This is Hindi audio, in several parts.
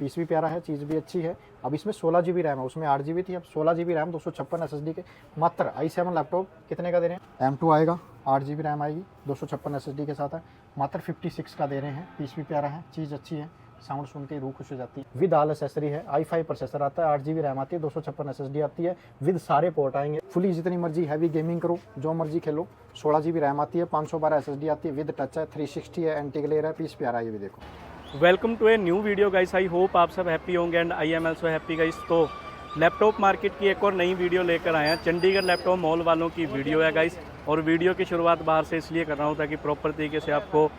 पीस भी प्यारा है, चीज़ भी अच्छी है। अब इसमें 16 GB रैम है, उसमें 8 GB थी, अब 16 GB रैम 256 SSD के मात्र i7 लैपटॉप कितने का दे रहे हैं। M2 आएगा, 8 GB रैम आएगी, 256 SSD के साथ है, मात्र 56 का दे रहे हैं। पीस भी प्यारा है, चीज़ अच्छी है, साउंड सुन के रूह खुश हो जाती है। विद ऑल एसेसरी है, i5 प्रोसेसर आता है, 8 GB रैम आती है, 256 SSD आती है, विद सारे पोर्ट आएंगे। फुली जितनी मर्जी हैवी गेमिंग करो, जो मर्जी खेलो। 16 GB रैम आती है, 512 SSD आती है, विद टच है, 360 है, एंटी ग्लेयर है, पीस प्यारा है, ये भी देखो। Welcome to a new video guys. I hope आप सब हैप्पी होंगे and I am also happy guys. तो लैपटॉप मार्केट की एक और नई वीडियो लेकर आए हैं। चंडीगढ़ लैपटॉप मॉल वालों की वीडियो है गाइस, और वीडियो की शुरुआत बाहर से इसलिए कर रहा हूँ ताकि प्रॉपर तरीके से आपको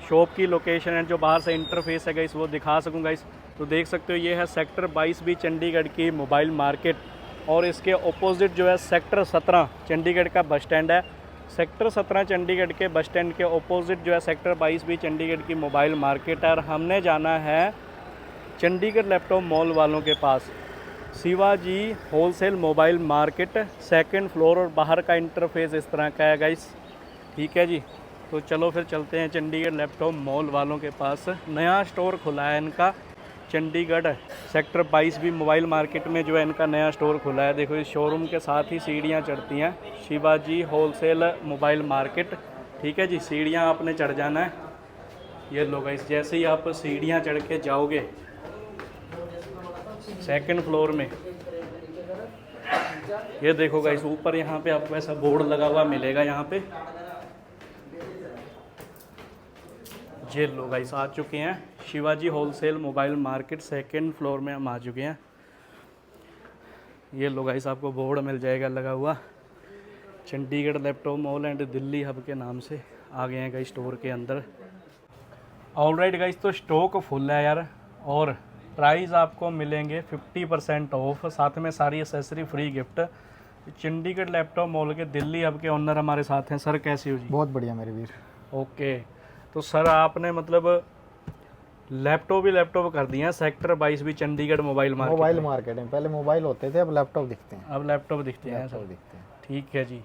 शॉप की लोकेशन एंड जो बाहर से इंटरफेस है गाइस वो दिखा सकूँ गाइस। तो देख सकते हो ये है सेक्टर 22B चंडीगढ़ की मोबाइल मार्केट, और इसके अपोजिट जो है सेक्टर 17 चंडीगढ़ का बस स्टैंड है। सेक्टर 17 चंडीगढ़ के बस स्टैंड के अपोजिट जो है सेक्टर 22B चंडीगढ़ की मोबाइल मार्केट है, और हमने जाना है चंडीगढ़ लैपटॉप मॉल वालों के पास। Shivaji wholesale mobile market, second floor, और बाहर का इंटरफेस इस तरह का है गाइस। ठीक है जी, तो चलो फिर चलते हैं चंडीगढ़ लैपटॉप मॉल वालों के पास। नया स्टोर खुला है इनका Chandigarh sector 22B mobile market में जो है इनका नया स्टोर खुला है। देखो इस शोरूम के साथ ही सीढ़ियाँ चढ़ती हैं, शिवाजी होलसेल मोबाइल मार्केट। ठीक है जी, सीढ़ियाँ आपने चढ़ जाना है। ये लो गाइस, जैसे ही आप सीढ़ियाँ चढ़ के जाओगे सेकंड फ्लोर में, ये देखो गाइस ऊपर यहाँ पे आपको ऐसा बोर्ड लगा हुआ मिलेगा। यहाँ पे ये लो गाइस आ चुके हैं Shivaji wholesale mobile market, second floor में हम आ चुके हैं। ये लो गाइस आपको बोर्ड मिल जाएगा लगा हुआ, Chandigarh laptop mall and Delhi hub के नाम से। आ गए हैं गाइस स्टोर के अंदर। ऑलराइट गाइस, तो स्टॉक फुल है यार, और प्राइस आपको मिलेंगे 50% ऑफ, साथ में सारी accessory free gift. Chandigarh laptop mall के दिल्ली हब के ओनर हमारे साथ हैं। सर कैसे हो जी? बहुत बढ़िया मेरे वीर। ओके, तो सर आपने मतलब लैपटॉप ही लैपटॉप कर दिया sector 22B Chandigarh mobile market में पहले मोबाइल होते थे, अब लैपटॉप दिखते हैं। अब लैपटॉप दिखते हैं सर। दिखते हैं। ठीक है जी,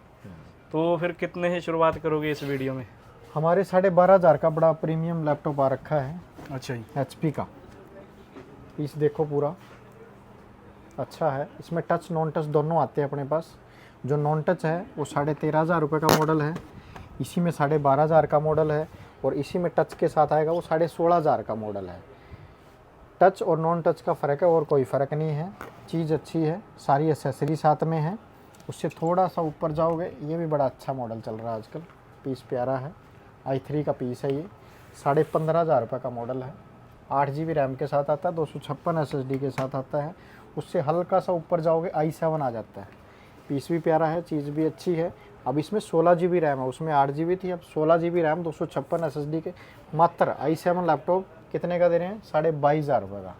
तो फिर कितने से शुरुआत करोगे इस वीडियो में? हमारे 12,500 का बड़ा प्रीमियम लैपटॉप आ रखा है। अच्छा जी, HP का। पीस देखो पूरा अच्छा है, इसमें टच नॉन टच दोनों आते हैं अपने पास। जो नॉन टच है वो 13,500 रुपये का मॉडल है, इसी में 12,500 का मॉडल है, और इसी में टच के साथ आएगा वो 16,500 का मॉडल है। टच और नॉन टच का फ़र्क है, और कोई फ़र्क नहीं है। चीज़ अच्छी है, सारी एसेसरी साथ में है। उससे थोड़ा सा ऊपर जाओगे, ये भी बड़ा अच्छा मॉडल चल रहा है आजकल, पीस प्यारा है। i3 का पीस है, ये 15,500 रुपये का मॉडल है। 8 GB रैम के साथ आता है, 256 SSD के साथ आता है। उससे हल्का सा ऊपर जाओगे i7 आ जाता है। पीस भी प्यारा है, चीज़ भी अच्छी है। अब इसमें 16 GB रैम है, उसमें 8 GB थी, अब 16 GB रैम 256 SSD के मात्र i7 लैपटॉप कितने का दे रहे हैं? 22,500 रुपये का।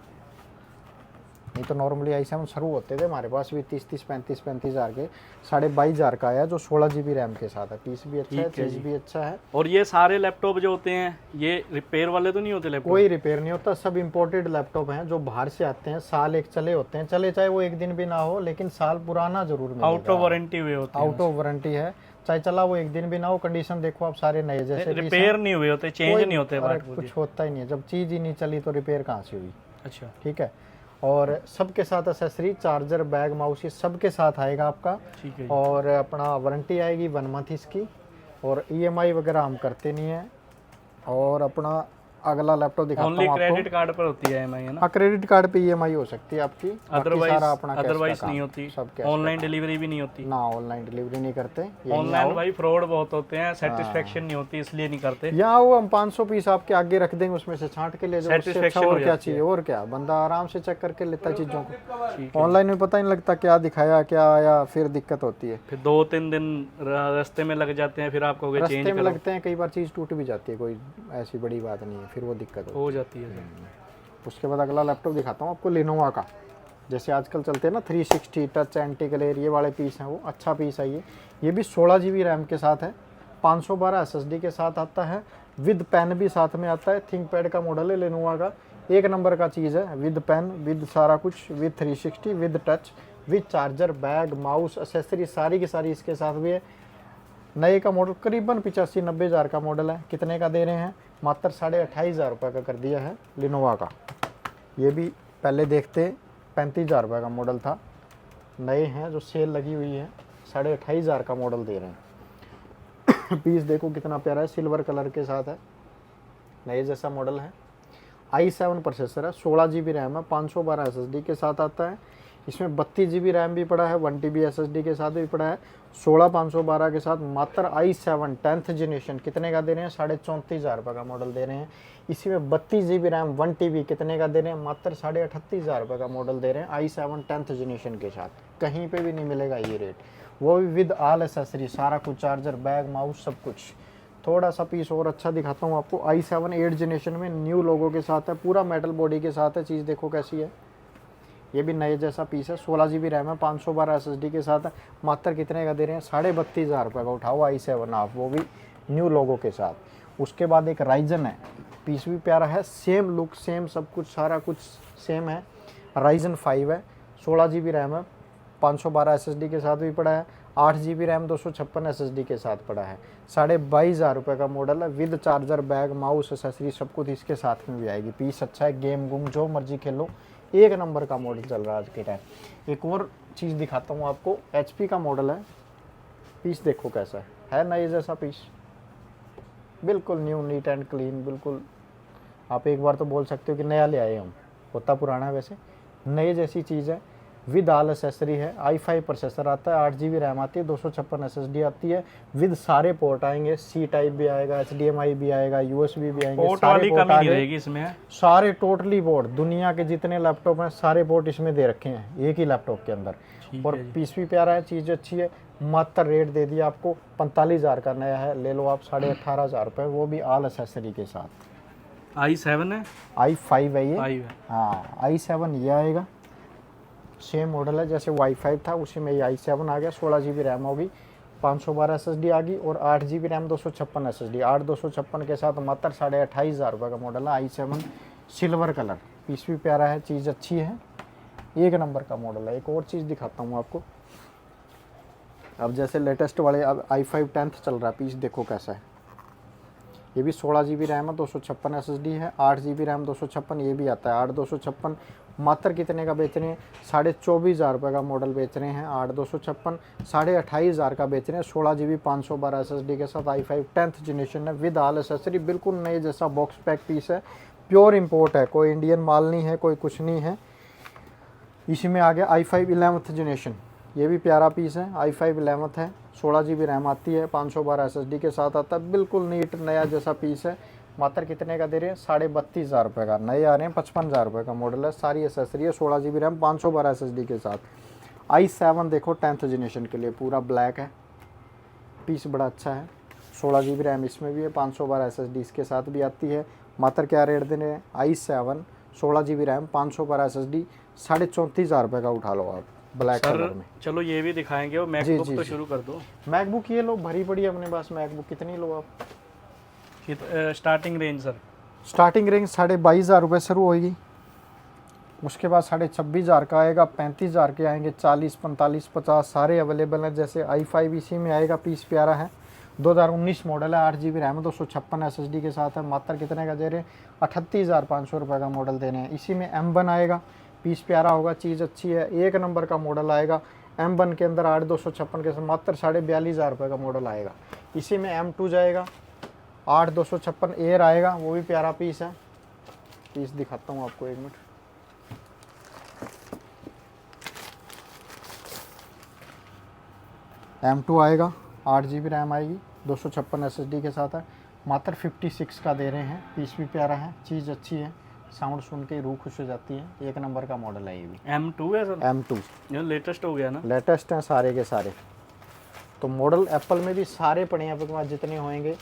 नहीं तो नॉर्मली i7 शुरू होते थे हमारे पास भी 30 35 हज़ार के, 22,500 का आया जो 16 GB रैम के साथ है। पीस भी अच्छा है, चीज़ भी अच्छा है। और ये सारे लैपटॉप जो होते हैं ये रिपेयर वाले तो नहीं होते लैपटॉप? कोई रिपेयर नहीं होता, सब इम्पोर्टेड लैपटॉप हैं जो बाहर से आते हैं। साल एक चले होते हैं, चले चाहे वो एक दिन भी ना हो, लेकिन साल पुराना जरूर मिलेगा। आउट ऑफ वारंटी हुए होते हैं? आउट ऑफ वारंटी है, चाहे चला वो एक दिन भी ना हो। कंडीशन देखो आप, सारे नए जैसे रिपेयर नहीं हुए होते, चेंज नहीं होते, कुछ होता ही नहीं है। जब चीज़ ही नहीं चली तो रिपेयर कहाँ से हुई? अच्छा, ठीक है। और सबके साथ एसेसरी, चार्जर, बैग, माउस, ये सबके साथ आएगा आपका। ठीक है। और अपना वारंटी आएगी 1 मंथ इसकी, और EMI वगैरह हम करते नहीं है। और अपना अगला लैपटॉप दिखाता हूं आपको। क्रेडिट कार्ड पर होती है EMI है ना? हाँ, क्रेडिट कार्ड पे EMI हो सकती है आपकी, अदरवाइज नहीं होती। सब ऑनलाइन डिलीवरी भी नहीं होती ना, ऑनलाइन डिलीवरी नहीं करते। ऑनलाइन भाई फ्रॉड बहुत होते हैं, सेटिस्फेक्शन नहीं होती, इसलिए नहीं करते। यहाँ वो हम 500 पीस आपके आगे रख देंगे, उसमें से छांट के ले जाओ। सेटिस्फेक्शन और क्या चाहिए, और क्या, बंदा आराम से चेक करके लेता है चीज़ों को। ऑनलाइन में पता नहीं लगता क्या दिखाया क्या आया, फिर दिक्कत होती है। फिर 2-3 दिन रास्ते में लग जाते हैं, फिर आपको रास्ते में लगते हैं, कई बार चीज़ टूट भी जाती है, कोई ऐसी बड़ी बात नहीं है, फिर वो दिक्कत हो जाती है। उसके बाद अगला लैपटॉप दिखाता हूँ आपको, लेनोवा का। जैसे आजकल चलते हैं ना 360 टच, एंटी ग्लेयर, ये वाले पीस हैं, वो अच्छा पीस है। ये भी 16 GB रैम के साथ है, 512 SSD के साथ आता है, विद पेन भी साथ में आता है। थिंकपैड का मॉडल है लेनोवा का, एक नंबर का चीज़ है, विद पेन, विद सारा कुछ, with 360, with touch, with charger, bag, mouse, accessory सारी की सारी इसके साथ भी है। नए का मॉडल करीबन 85-90 हज़ार का मॉडल है। कितने का दे रहे हैं? मात्र 28,500 रुपये का कर दिया है लेनोवा का। ये भी पहले देखते 35,000 रुपये का मॉडल था, नए हैं जो सेल लगी हुई है 28,500 का मॉडल दे रहे हैं। पीस देखो कितना प्यारा है, सिल्वर कलर के साथ है, नए जैसा मॉडल है। i7 प्रोसेसर है, 16 GB रैम है, 512 SSD के साथ आता है। इसमें 32 GB रैम भी पड़ा है, 1 TB SSD के साथ भी पड़ा है, 16 512 के साथ। मात्र i7 10th जनरेशन कितने का दे रहे हैं? 34,500 रुपये का मॉडल दे रहे हैं। इसी में 32 GB रैम 1 TB कितने का दे रहे हैं? मात्र 38,500 रुपये का मॉडल दे रहे हैं i7 10th जनरेशन के साथ। कहीं पे भी नहीं मिलेगा ये रेट, वो भी विद ऑल एसेसरी, सारा कुछ, चार्जर, बैग, माउस, सब कुछ। थोड़ा सा पीस और अच्छा दिखाता हूँ आपको। i7 8 जनरेशन में न्यू लोगो के साथ है, पूरा मेटल बॉडी के साथ है। चीज़ देखो कैसी है, ये भी नए जैसा पीस है। 16 GB रैम है, 512 SSD के साथ है। मात्र कितने का दे रहे हैं? 32,500 रुपये का। उठाओ i7 आप, वो भी न्यू लोगो के साथ। उसके बाद एक राइजन है, पीस भी प्यारा है, सेम लुक, सेम सब कुछ, सारा कुछ सेम है। राइजन 5 है, 16 GB रैम है, 512 SSD के साथ भी पड़ा है। 8 GB रैम 256 SSD के साथ पड़ा है। 22,500 रुपये का मॉडल है, with charger, bag, mouse, accessory सब कुछ इसके साथ में भी आएगी। पीस अच्छा है, गेम गुम जो मर्जी खेलो, एक नंबर का मॉडल चल रहा है आज के टाइम। एक और चीज़ दिखाता हूँ आपको, HP का मॉडल है। पीस देखो कैसा है नए जैसा पीस, बिल्कुल न्यू, नीट एंड क्लीन, बिल्कुल। आप एक बार तो बोल सकते हो कि नया ले आए हम, होता पुराना है वैसे, नए जैसी चीज़ है। विद ऑल एसेसरी है, i5 प्रोसेसर आता है, 8 GB रैम आती है, 256 SSD आती है, विद सारे पोर्ट आएंगे। C टाइप भी आएगा, HDMI भी आएगा, USB भी आएंगे, पोर्ट सारे वाली पोर्ट कमी आ नहीं गए। रहेगी इसमें। सारे टोटली पोर्ट, दुनिया के जितने लैपटॉप हैं सारे पोर्ट इसमें दे रखे हैं एक ही लैपटॉप के अंदर। और पीस भी प्यारा है, चीज़ अच्छी है। मात्र रेट दे दिया आपको 45,000 का, नया है, ले लो आप 18,500 रुपये, वो भी ऑल एसेसरी के साथ। i7 है, i5 है ये, 5 है। हाँ i7 ये आएगा। सेम मॉडल है जैसे y5 था, उसी में ये i7 आ गया। 16 GB रैम होगी, 512 SSD आ गई, और 8 GB रैम 256 SSD। 8 256 के साथ मात्र 28,500 रुपये का मॉडल है i7 सिल्वर कलर। पीस भी प्यारा है, चीज़ अच्छी है, एक नंबर का मॉडल है। एक और चीज़ दिखाता हूँ आपको। अब जैसे लेटेस्ट वाले अब i5 10th चल रहा है, पीस देखो कैसा है। ये भी 16 GB रैम है, 256 SSD है, 8 GB रैम 256, ये भी आता है 8 256। मात्र कितने का बेच रहे हैं? 24,500 रुपये का मॉडल बेच रहे हैं। 8 256 28,500 का बेच रहे हैं। 16 GB 512 SSD के साथ i5 10th जनरेशन है, विद ऑल एसेसरी, बिल्कुल नए जैसा बॉक्स पैक पीस है, प्योर इंपोर्ट है, कोई इंडियन माल नहीं है, कोई कुछ नहीं है। इसी में आ गया i5 11th जनरेशन, ये भी प्यारा पीस है, i5 11th है, 16 GB रैम आती है, 512 SSD के साथ आता है, बिल्कुल नीट नया जैसा पीस है। मात्र कितने का दे रहे हैं? 32,500 रुपये का। नए आ रहे हैं, 55,000 रुपये का मॉडल है, सारी एसेसरी है, 16 GB रैम 512 SSD के साथ। i7 देखो 10th जनरेशन के लिए, पूरा ब्लैक है, पीस बड़ा अच्छा है। 16 GB रैम इसमें भी है, 512 SSD इसके साथ भी आती है। मात्र क्या रेट दे रहे हैं? i7 16 GB रैम 512 SSD 34,500 रुपये का। उठा लो आप, ब्लैक कलर में। चलो ये भी दिखाएंगे, और मैकबुक तो शुरू कर दो। मैकबुक ये लो, भरी पड़ी है अपने पास मैकबुक, कितनी लो आप? Starting range sir? Starting range 22,500 रुपये शुरू होगी, उसके बाद 26,500 का आएगा, 35,000 के आएंगे, 40 45 50 सारे अवेलेबल हैं। जैसे i5 इसी में आएगा, पीस प्यारा है, 2019 मॉडल है, 8 GB रैम 256 SSD के साथ है। मात्र कितने का दे रहे हैं? 38,500 रुपये का मॉडल दे रहे हैं। इसी में M1 आएगा, पीस प्यारा होगा, चीज़ अच्छी है, एक नंबर का मॉडल आएगा। M1 के अंदर 8 256 के साथ मात्र 42,500 रुपये का मॉडल आएगा। इसी में M2 जाएगा, 8 256 एयर आएगा, वो भी प्यारा पीस है। पीस दिखाता हूँ आपको, एक मिनट। M2 आएगा, 8 GB रैम आएगी, 256 SSD के साथ है। मात्र 56 का दे रहे हैं, पीस भी प्यारा है, चीज़ अच्छी है, साउंड सुन के रूह खुश हो जाती है, एक नंबर का मॉडल है ये भी। M2 है सर? M2 ये लेटेस्ट हो गया ना? लेटेस्ट हैं सारे के सारे। तो मॉडल एप्पल में भी सारे पड़े हैं आपके पास जितने होंगे,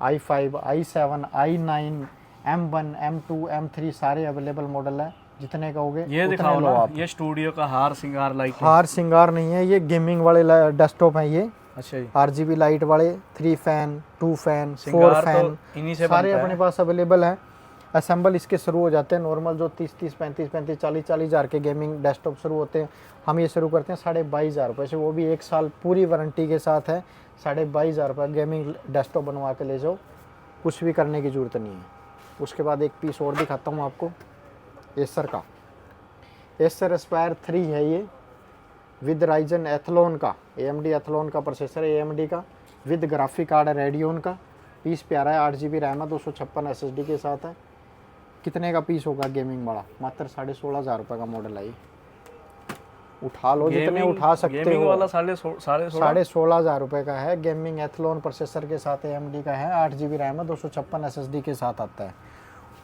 i5 i7 i9 M1 M2 M3 सारे अवेलेबल मॉडल है, जितने कहोगे ये उतने दिखाओ लो ना, आप। ये स्टूडियो का हार सिंगार लाइट है। हार सिंगार नहीं है, ये गेमिंग वाले डेस्कटॉप हैं ये। अच्छा जी। RGB लाइट वाले, 3 फैन 2 फैन 4 सिंगार फैन तो इन्हीं से सारे बनता अपने है। पास अवेलेबल है। असेंबल इसके शुरू हो जाते हैं, नॉर्मल जो 30 35 40 हज़ार के गेमिंग डेस्कटॉप शुरू होते हैं, हम ये शुरू करते हैं 22,500 रुपये से, वो भी 1 साल पूरी वारंटी के साथ है। 22,500 रुपये गेमिंग डेस्कटॉप बनवा के ले जाओ, कुछ भी करने की ज़रूरत नहीं है। उसके बाद एक पीस और दिखाता हूँ आपको, एसर का एसर एस्पायर 3 है ये, विद राइजन एथलॉन का, AMD एथलॉन का प्रोसेसर है, AMD का, विद ग्राफिक कार्ड है रेडियन का। पीस प्यारा है, 8 GB रैम है, 256 SSD के साथ है। कितने का पीस होगा गेमिंग बड़ा? मात्र 16,500 रुपये का मॉडल है ये। उठा लो जितने उठा सकते गेमिंग हो। वाला 16,500 16,500 रुपये का है। गेमिंग एथलॉन प्रोसेसर के साथ AMD का है, 8 GB रैम है, 256 SSD के साथ आता है।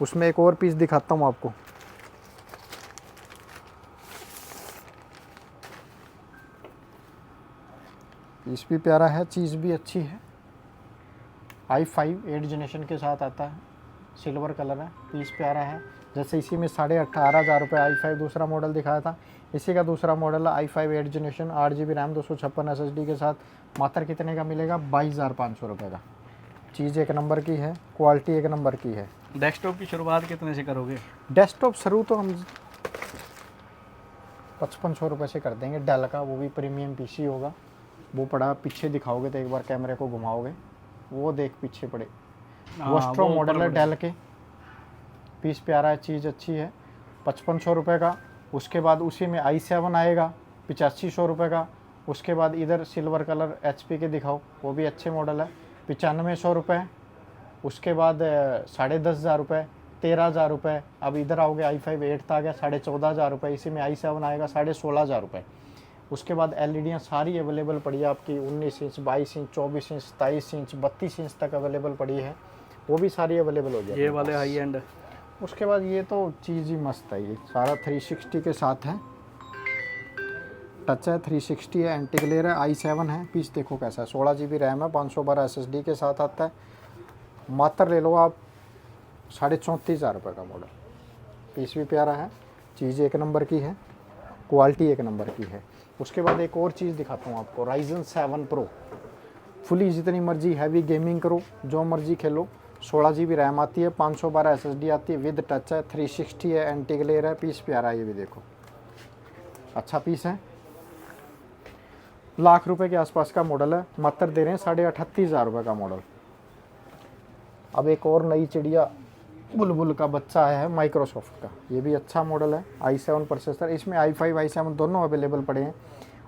उसमें एक और पीस दिखाता हूँ आपको। पीस भी प्यारा है, चीज़ भी अच्छी है। i5 8 जनरेशन के साथ आता है, सिल्वर कलर है, पीस प्यारा है। जैसे इसी में 18,500 रुपये i5 दूसरा मॉडल दिखाया था, इसी का दूसरा मॉडल है i5 8 generation, 8 GB RAM, 256 SSD के साथ। मात्र कितने का मिलेगा? 22,500 रुपये का। चीज़ एक नंबर की है, क्वालिटी एक नंबर की है। डेस्कटॉप की शुरुआत कितने से करोगे? डेस्कटॉप शुरू तो हम 5500 रुपये से कर देंगे। डेल का, वो भी प्रीमियम PC होगा। वो पड़ा पीछे दिखाओगे तो एक बार कैमरे को घुमाओगे, वो देख पीछे पड़े। वस्ट्रो वो मॉडल ऊपर है पड़े। डेल के, पीस प्यारा है, चीज़ अच्छी है। 5500 रुपये का। उसके बाद उसी में i7 आएगा 8500 रुपये का। उसके बाद इधर सिल्वर कलर HP के दिखाओ, वो भी अच्छे मॉडल है, 9500 रुपये। उसके बाद 10,500 रुपये, 13,000 रुपये। अब इधर आओगे i5 8 आ गया 14,500 रुपये। इसी में i7 आएगा 16,500 रुपये। उसके बाद एलईडियाँ सारी अवेलेबल पड़ी है आपकी, 19 inch, 22 inch, 24 inch, 27 inch, 32 inch तक अवेलेबल पड़ी है, वो भी सारी अवेलेबल हो जाएगी। ये वाले हाई एंड। उसके बाद ये तो चीज़ ही मस्त है, ये सारा 360 के साथ है, टच है, 360 है, एंटी ग्लेयर है, i7 है। पीस देखो कैसा है, 16 GB रैम है, 512 SSD के साथ आता है। मात्र ले लो आप 34,500 रुपये का मॉडल। पीस भी प्यारा है, चीज़ एक नंबर की है, क्वालिटी एक नंबर की है। उसके बाद एक और चीज़ दिखाता हूँ आपको, Ryzen 7 Pro। फुली जितनी मर्जी हैवी गेमिंग करो, जो मर्जी खेलो। 16 GB रैम आती है, 512 SSD आती है, विद टच है, 360 है, एंटी ग्लेयर है। पीस प्यारा है, ये भी देखो अच्छा पीस है। लाख रुपए के आसपास का मॉडल है, मात्र दे रहे हैं 38,500 रुपये का मॉडल। अब एक और नई चिड़िया बुलबुल का बच्चा है माइक्रोसॉफ्ट का, ये भी अच्छा मॉडल है, i7 प्रोसेसर। इसमें i5 i7 दोनों अवेलेबल पड़े हैं।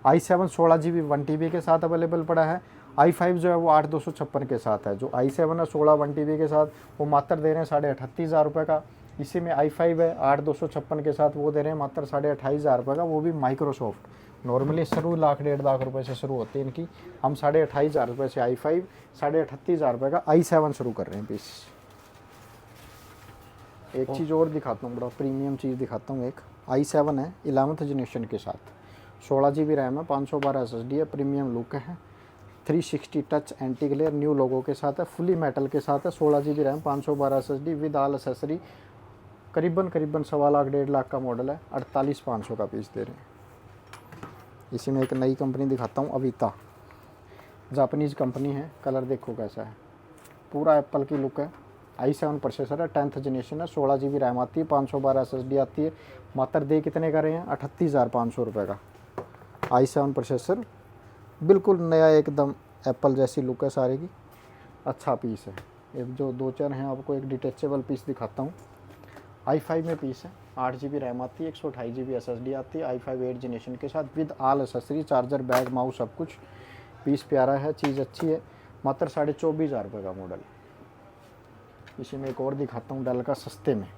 i7 16 GB 1 TB के साथ अवेलेबल पड़ा है, i5 जो है वो 8,256 के साथ है। जो i7 है 16 1 TB के साथ, वो मात्र दे रहे हैं 38,500 रुपये का। इसी में i5 है 8,256 के साथ, वो दे रहे हैं मात्र 28,500 रुपये का, वो भी माइक्रोसॉफ्ट। नॉर्मली शुरू 1,00,000 रुपये से शुरू होती है इनकी, हम 28,500 रुपये से i5, 38,500 रुपये का i7 शुरू कर रहे हैं पीस। एक चीज़ और दिखाता हूँ, बड़ा प्रीमियम चीज़ दिखाता हूँ। एक i7 है 11th जनरेशन के साथ, 16 GB रैम है, 512 SSD है, प्रीमियम लुक है, 360 touch, anti glare, new logo के साथ है, फुली मेटल के साथ है, 16 GB RAM, 512 SSD with all accessory. करीबन 1.25 लाख 1.5 लाख का मॉडल है, 48,500 का पीस दे रहे हैं। इसी में एक नई कंपनी दिखाता हूँ, अविता, जापानीज़ कंपनी है। कलर देखो कैसा है, पूरा एप्पल की लुक है। i7 प्रोसेसर है, 10th जनरेशन है, 16 GB रैम आती है, 512 SSD आती है। मात्र दे कितने का रहे हैं? 38,500 रुपये का i7 प्रोसेसर। बिल्कुल नया, एकदम एप्पल जैसी लुक है सारे की, अच्छा पीस है। एक जो 2-4 हैं आपको एक डिटेचेबल पीस दिखाता हूँ। i5 में पीस है, 8 GB रैम आती है, 128 GB SSD आती है, i5 8 जनरेशन के साथ with all accessory, charger, bag, mouse, सब कुछ। पीस प्यारा है, चीज़ अच्छी है, मात्र 24,500 रुपये का मॉडल। इसी में एक और दिखाता हूँ डेल का सस्ते में,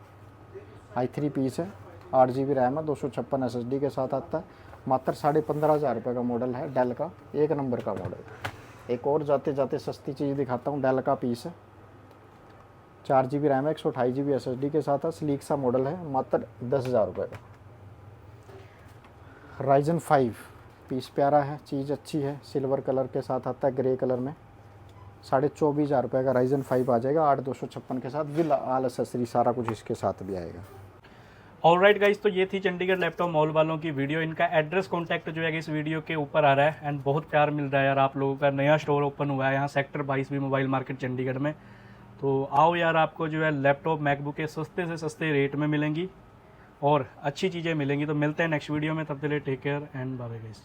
i3 पीस है, 8 GB रैम है, 256 SSD के साथ आता है, मात्र 15,500 रुपये का मॉडल है डेल का, एक नंबर का मॉडल। एक और जाते जाते सस्ती चीज़ दिखाता हूँ, डेल का पीस है, 4 GB रैम है, 128 GB SSD के साथ है, स्लीक सा मॉडल है, मात्र 10,000 रुपये का। Ryzen 5 पीस प्यारा है, चीज़ अच्छी है, सिल्वर कलर के साथ आता है, ग्रे कलर में, 24,500 रुपये का Ryzen 5 आ जाएगा, 8,256 के साथ विद ऑल एसेसरी, सारा कुछ इसके साथ भी आएगा। ऑलराइट गाइस, तो ये थी चंडीगढ़ लैपटॉप मॉल वालों की वीडियो। इनका एड्रेस कॉन्टैक्ट जो है इस वीडियो के ऊपर आ रहा है, एंड बहुत प्यार मिल रहा है यार आप लोगों का। नया स्टोर ओपन हुआ है यहाँ सेक्टर 22 भी मोबाइल मार्केट चंडीगढ़ में। तो आओ यार, आपको जो है लैपटॉप मैकबुक के सस्ते से सस्ते रेट में मिलेंगी और अच्छी चीज़ें मिलेंगी। तो मिलते हैं नेक्स्ट वीडियो में, तब तक के लिए take care and bye bye guys.